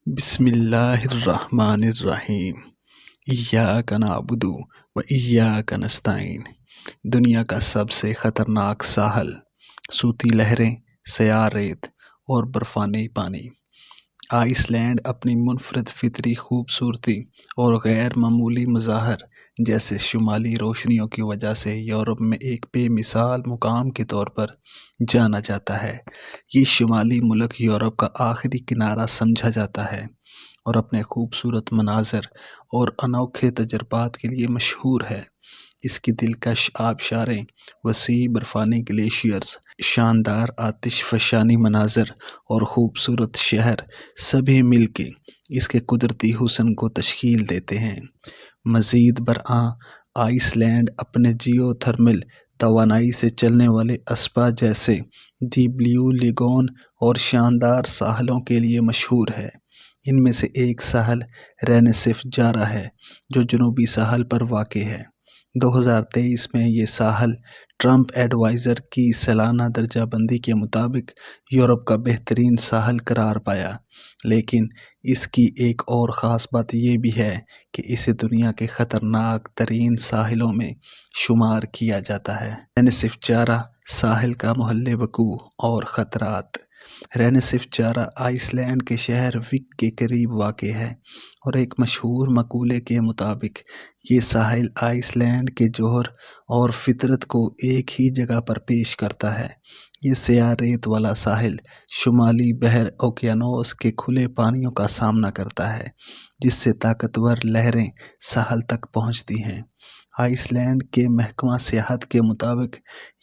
بسم اللہ الرحمن الرحیم۔ ایاک نعبد و ایاک نستعین۔ دنیا کا سب سے خطرناک ساحل، صوتی لہریں، سیاہ ریت اور برفانی پانی۔ آئس لینڈ اپنی منفرد فطری خوبصورتی اور غیر معمولی مظاہر جیسے شمالی روشنیوں کی وجہ سے یورپ میں ایک بے مثال مقام کے طور پر جانا جاتا ہے۔ یہ شمالی ملک یورپ کا آخری کنارہ سمجھا جاتا ہے اور اپنے خوبصورت مناظر اور انوکھے تجربات کے لیے مشہور ہے۔ اس کی دلکش آبشاریں، وسیع برفانی گلیشیئرز، شاندار آتش فشانی مناظر اور خوبصورت شہر سبھی مل کے اس کے قدرتی حسن کو تشکیل دیتے ہیں۔ مزید برآں، آئس لینڈ اپنے جیو تھرمل توانائی سے چلنے والے اسپا جیسے دی بلیو لیگون اور شاندار ساحلوں کے لیے مشہور ہے۔ ان میں سے ایک ساحل رینیسف جارا ہے جو جنوبی ساحل پر واقع ہے۔ 2023 میں یہ ساحل ٹرمپ ایڈوائزر کی سالانہ درجہ بندی کے مطابق یورپ کا بہترین ساحل قرار پایا، لیکن اس کی ایک اور خاص بات یہ بھی ہے کہ اسے دنیا کے خطرناک ترین ساحلوں میں شمار کیا جاتا ہے۔ رینیسف جارا ساحل کا محل وقوع اور خطرات۔ رینیسف جارا آئس لینڈ کے شہر وک کے قریب واقع ہے اور ایک مشہور مقولے کے مطابق یہ ساحل آئس لینڈ کے جوہر اور فطرت کو ایک ہی جگہ پر پیش کرتا ہے۔ یہ سیاہ ریت والا ساحل شمالی بحر اوقیانوس کے کھلے پانیوں کا سامنا کرتا ہے، جس سے طاقتور لہریں ساحل تک پہنچتی ہیں۔ آئس لینڈ کے محکمہ سیاحت کے مطابق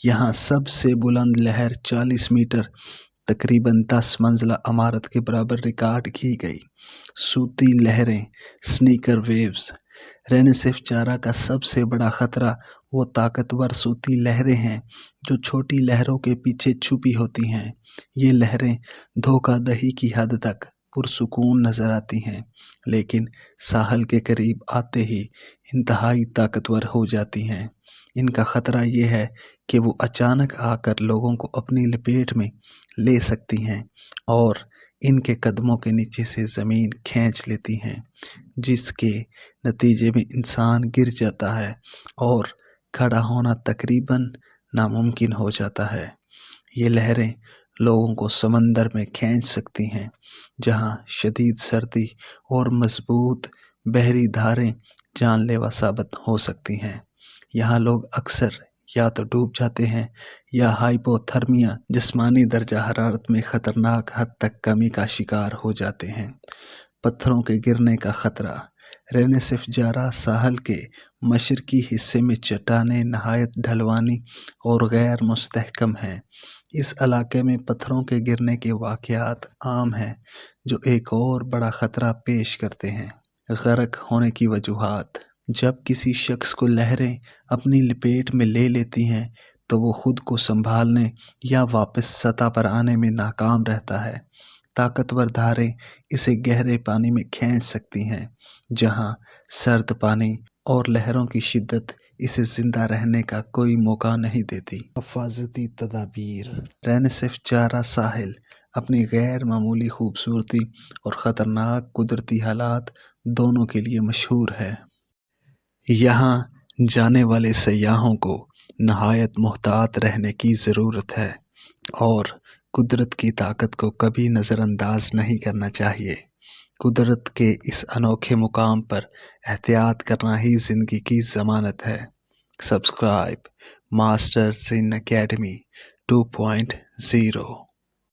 یہاں سب سے بلند لہر 40 میٹر تقریباً 10 منزلہ عمارت کے برابر ریکارڈ کی گئی۔ صوتی لہریں، سنیکر ویوز۔ رینیسف جارا کا سب سے بڑا خطرہ وہ طاقتور صوتی لہریں ہیں جو چھوٹی لہروں کے پیچھے چھپی ہوتی ہیں۔ یہ لہریں دھوکہ دہی کی حد تک پرسکون نظر آتی ہیں، لیکن ساحل کے قریب آتے ہی انتہائی طاقتور ہو جاتی ہیں۔ ان کا خطرہ یہ ہے کہ وہ اچانک آ کر لوگوں کو اپنی لپیٹ میں لے سکتی ہیں اور ان کے قدموں کے نیچے سے زمین کھینچ لیتی ہیں، جس کے نتیجے میں انسان گر جاتا ہے اور کھڑا ہونا تقریباً ناممکن ہو جاتا ہے۔ یہ لہریں لوگوں کو سمندر میں کھینچ سکتی ہیں، جہاں شدید سردی اور مضبوط بحری دھاریں جان لیوا ثابت ہو سکتی ہیں۔ یہاں لوگ اکثر یا تو ڈوب جاتے ہیں یا ہائپو تھرمیا جسمانی درجہ حرارت میں خطرناک حد تک کمی کا شکار ہو جاتے ہیں۔ پتھروں کے گرنے کا خطرہ۔ رینیسف جارا ساحل کے مشرقی حصے میں چٹانیں نہایت ڈھلوانی اور غیر مستحکم ہیں۔ اس علاقے میں پتھروں کے گرنے کے واقعات عام ہیں، جو ایک اور بڑا خطرہ پیش کرتے ہیں۔ غرق ہونے کی وجوہات۔ جب کسی شخص کو لہریں اپنی لپیٹ میں لے لیتی ہیں تو وہ خود کو سنبھالنے یا واپس سطح پر آنے میں ناکام رہتا ہے۔ طاقتور دھاریں اسے گہرے پانی میں کھینچ سکتی ہیں، جہاں سرد پانی اور لہروں کی شدت اسے زندہ رہنے کا کوئی موقع نہیں دیتی۔ حفاظتی تدابیر۔ رینیسف جارا ساحل اپنی غیر معمولی خوبصورتی اور خطرناک قدرتی حالات دونوں کے لیے مشہور ہے۔ یہاں جانے والے سیاحوں کو نہایت محتاط رہنے کی ضرورت ہے اور قدرت کی طاقت کو کبھی نظر انداز نہیں کرنا چاہیے۔ قدرت کے اس انوکھے مقام پر احتیاط کرنا ہی زندگی کی ضمانت ہے۔ Subscribe masters in academy 2.0